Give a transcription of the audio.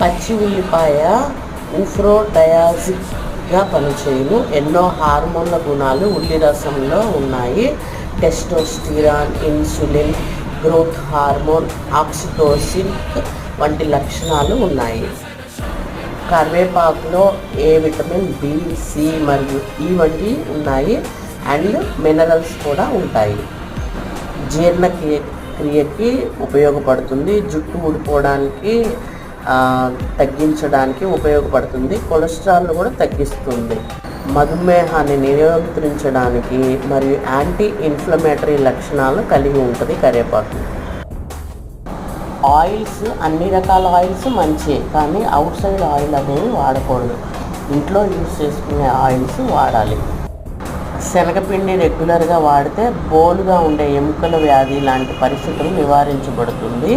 పచ్చి ఉల్లిపాయ ఊఫ్రోడయాజిక్గా పనిచేయును. ఎన్నో హార్మోన్ల గుణాలు ఉల్లి రసంలో ఉన్నాయి. Testosterone, insulin, growth hormone, oxytocin వంటి లక్షణాలు ఉన్నాయి. కరివేపాకులో ఏ విటమిన్ బి, సి మరియు ఈ వంటివి ఉన్నాయి అండ్ మినరల్స్ కూడా ఉంటాయి. జీర్ణక్రియకి ఉపయోగపడుతుంది. జుట్టు ఊడిపోవడానికి తగ్గించడానికి ఉపయోగపడుతుంది. కొలెస్ట్రాల్ కూడా తగ్గిస్తుంది. మధుమేహాన్ని నియంత్రించడానికి మరియు యాంటీ ఇన్ఫ్లమేటరీ లక్షణాలు కలిగి ఉంటుంది కరివేపాకు. ఆయిల్స్, అన్ని రకాల ఆయిల్స్ మంచి, కానీ అవుట్ సైడ్ ఆయిల్ అనేవి వాడకూడదు. ఇంట్లో యూజ్ చేసుకునే ఆయిల్స్ వాడాలి. శనగపిండి రెగ్యులర్గా వాడితే బోలుగా ఉండే ఎముకల వ్యాధి లాంటి పరిస్థితులు నివారించబడుతుంది.